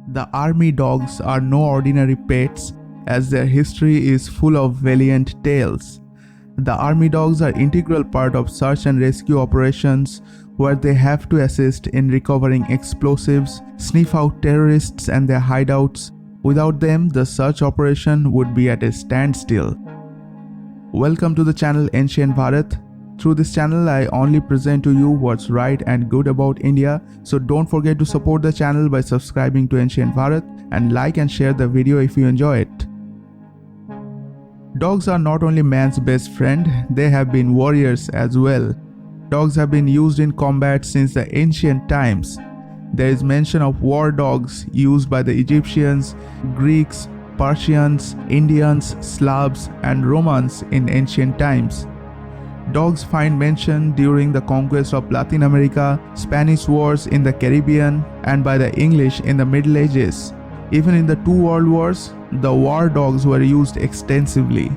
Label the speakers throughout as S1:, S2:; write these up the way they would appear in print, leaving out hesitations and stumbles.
S1: The army dogs are no ordinary pets, as their history is full of valiant tales. The army dogs are integral part of search and rescue operations where they have to assist in recovering explosives, sniff out terrorists and their hideouts. Without them, the search operation would be at a standstill. Welcome to the channel Ancient Bharat. Through this channel, I only present to you what's right and good about India, so don't forget to support the channel by subscribing to Ancient Bharat and like and share the video if you enjoy it. Dogs are not only man's best friend, they have been warriors as well. Dogs have been used in combat since the ancient times. There is mention of war dogs used by the Egyptians, Greeks, Persians, Indians, Slavs, and Romans in ancient times. Dogs find mention during the conquest of Latin America, Spanish wars in the Caribbean, and by the English in the Middle Ages. Even in the two world wars, the war dogs were used extensively.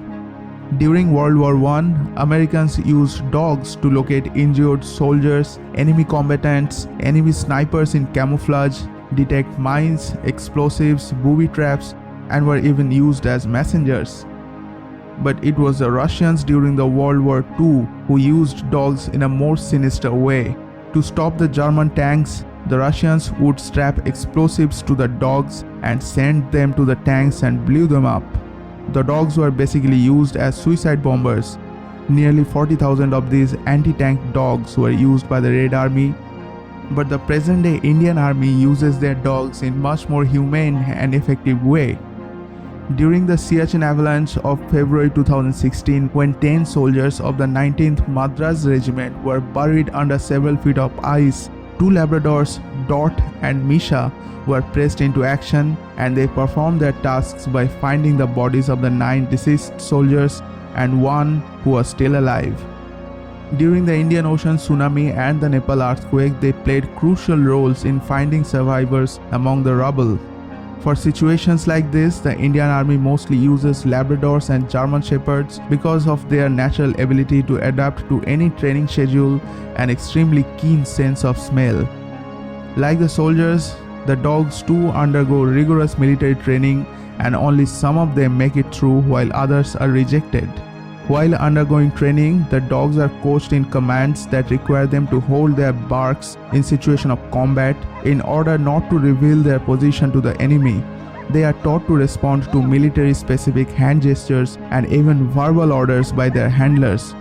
S1: During World War I, Americans used dogs to locate injured soldiers, enemy combatants, enemy snipers in camouflage, detect mines, explosives, booby traps, and were even used as messengers. But it was the Russians during the World War II who used dogs in a more sinister way. To stop the German tanks, the Russians would strap explosives to the dogs and send them to the tanks and blew them up. The dogs were basically used as suicide bombers. Nearly 40,000 of these anti-tank dogs were used by the Red Army. But the present-day Indian Army uses their dogs in much more humane and effective way. During the Siachen avalanche of February 2016, when 10 soldiers of the 19th Madras Regiment were buried under several feet of ice, two Labradors, Dot and Misha, were pressed into action, and they performed their tasks by finding the bodies of the 9 deceased soldiers and one who was still alive. During the Indian Ocean tsunami and the Nepal earthquake, they played crucial roles in finding survivors among the rubble. For situations like this, the Indian Army mostly uses Labradors and German Shepherds because of their natural ability to adapt to any training schedule and extremely keen sense of smell. Like the soldiers, the dogs too undergo rigorous military training, and only some of them make it through while others are rejected. While undergoing training, the dogs are coached in commands that require them to hold their barks in situation of combat in order not to reveal their position to the enemy. They are taught to respond to military-specific hand gestures and even verbal orders by their handlers.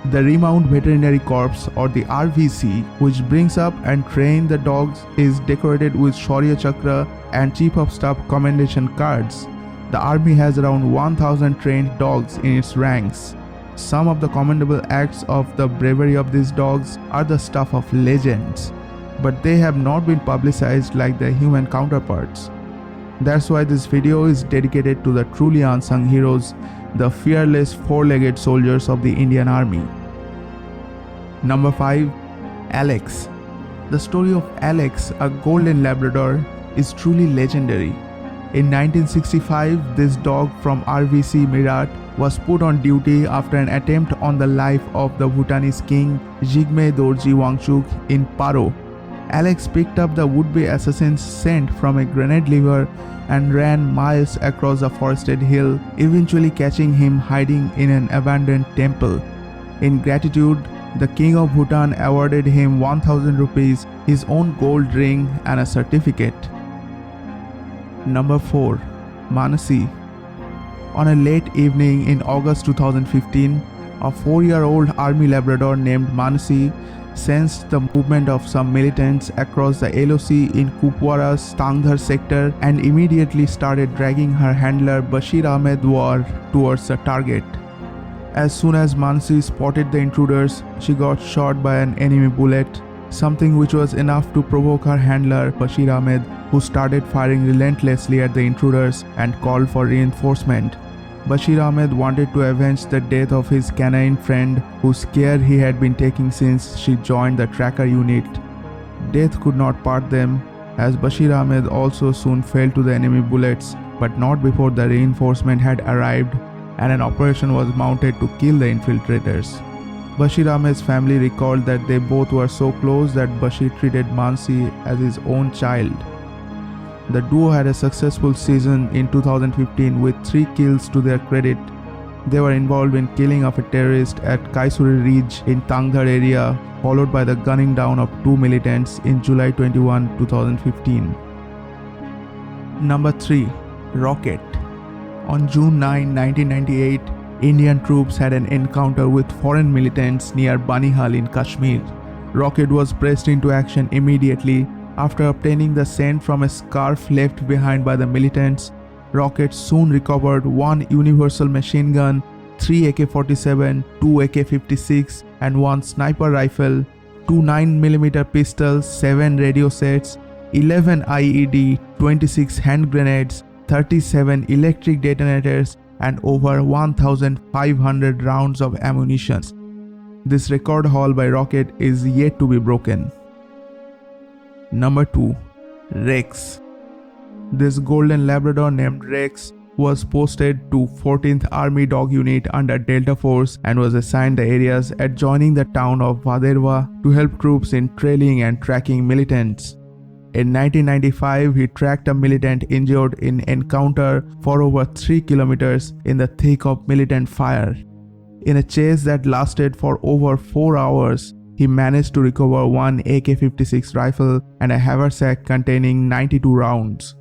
S1: The Remount Veterinary Corps, or the RVC, which brings up and trains the dogs, is decorated with Shaurya Chakra and Chief of Staff commendation cards. The army has around 1,000 trained dogs in its ranks. Some of the commendable acts of the bravery of these dogs are the stuff of legends, but they have not been publicized like their human counterparts. That's why this video is dedicated to the truly unsung heroes, the fearless four-legged soldiers of the Indian Army. Number 5. Alex. The story of Alex, a golden Labrador, is truly legendary. In 1965, this dog from RVC Meerut was put on duty after an attempt on the life of the Bhutanese king Jigme Dorji Wangchuk in Paro. Alex picked up the would-be assassin's scent from a grenade lever and ran miles across a forested hill, eventually catching him hiding in an abandoned temple. In gratitude, the king of Bhutan awarded him 1,000 rupees, his own gold ring, and a certificate. Number 4. Mansi. On a late evening in August 2015, a 4-year-old army Labrador named Mansi sensed the movement of some militants across the LOC in Kupwara's Tangdhar sector and immediately started dragging her handler Bashir Ahmed War towards the target. As soon as Mansi spotted the intruders, she got shot by an enemy bullet, something which was enough to provoke her handler Bashir Ahmed, who started firing relentlessly at the intruders and called for reinforcement. Bashir Ahmed wanted to avenge the death of his canine friend, whose care he had been taking since she joined the tracker unit. Death could not part them, as Bashir Ahmed also soon fell to the enemy bullets, but not before the reinforcement had arrived and an operation was mounted to kill the infiltrators. Bashir Ahmed's family recalled that they both were so close that Bashir treated Mansi as his own child. The duo had a successful season in 2015 with 3 kills to their credit. They were involved in killing of a terrorist at Kaisuri Ridge in Tangdhar area, followed by the gunning down of 2 militants in July 21, 2015. Number 3. Rocket. On June 9, 1998, Indian troops had an encounter with foreign militants near Banihal in Kashmir. Rocket was pressed into action immediately after obtaining the scent from a scarf left behind by the militants. Rocket soon recovered 1 universal machine gun, 3 AK-47, 2 AK-56 and 1 sniper rifle, 2 9mm pistols, 7 radio sets, 11 IED, 26 hand grenades, 37 electric detonators and over 1,500 rounds of ammunition. This record haul by Rocket is yet to be broken. Number 2. Rakes. This golden Labrador named Rakes was posted to 14th Army Dog Unit under Delta Force and was assigned the areas adjoining the town of Vaderva to help troops in trailing and tracking militants. In 1995, he tracked a militant injured in encounter for over 3 kilometers in the thick of militant fire. In a chase that lasted for over 4 hours, he managed to recover 1 AK-56 rifle and a haversack containing 92 rounds.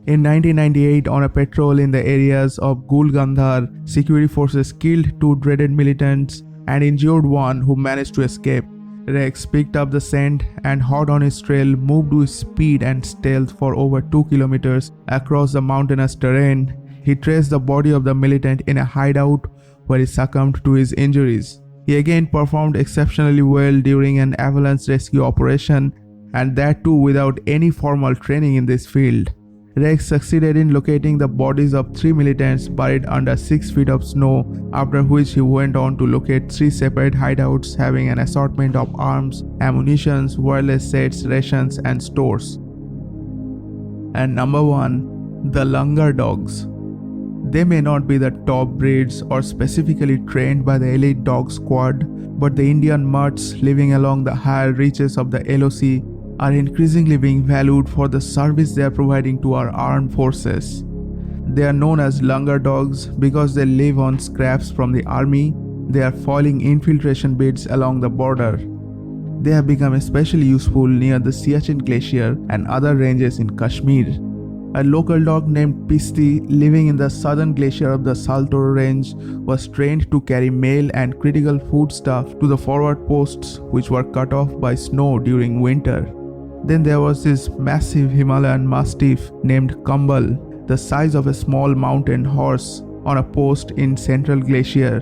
S1: In 1998, on a patrol in the areas of Gulgandhar, security forces killed 2 dreaded militants and injured 1 who managed to escape. Rakes picked up the scent and, hot on his trail, moved with speed and stealth for over 2 kilometers across the mountainous terrain. He traced the body of the militant in a hideout where he succumbed to his injuries. He again performed exceptionally well during an avalanche rescue operation, and that too without any formal training in this field. Rakes succeeded in locating the bodies of 3 militants buried under 6 feet of snow, after which he went on to locate 3 separate hideouts having an assortment of arms, ammunition, wireless sets, rations and stores. And number 1. The Langar Dogs. They may not be the top breeds or specifically trained by the elite dog squad, but the Indian mutts living along the higher reaches of the LOC are increasingly being valued for the service they are providing to our armed forces. They are known as Langar dogs because they live on scraps from the army. They are foiling infiltration bids along the border. They have become especially useful near the Siachen Glacier and other ranges in Kashmir. A local dog named Pisti, living in the southern glacier of the Saltoro range, was trained to carry mail and critical foodstuff to the forward posts, which were cut off by snow during winter. Then there was this massive Himalayan mastiff named Kambal, the size of a small mountain horse, on a post in central glacier.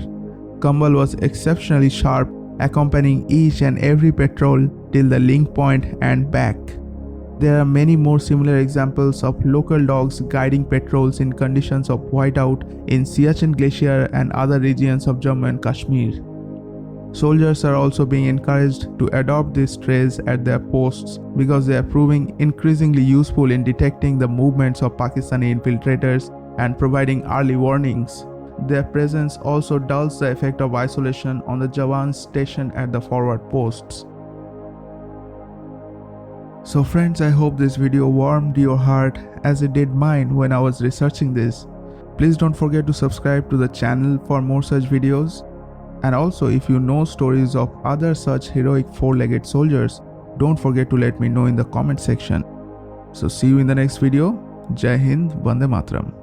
S1: Kambal was exceptionally sharp, accompanying each and every patrol till the link point and back. There are many more similar examples of local dogs guiding patrols in conditions of whiteout in Siachen Glacier and other regions of Jammu and Kashmir. Soldiers are also being encouraged to adopt these strays at their posts because they are proving increasingly useful in detecting the movements of Pakistani infiltrators and providing early warnings. Their presence also dulls the effect of isolation on the Jawans stationed at the forward posts. So friends, I hope this video warmed your heart as it did mine when I was researching this. Please don't forget to subscribe to the channel for more such videos. And also, if you know stories of other such heroic four-legged soldiers, don't forget to let me know in the comment section. So see you in the next video. Jai Hind, Vande Mataram.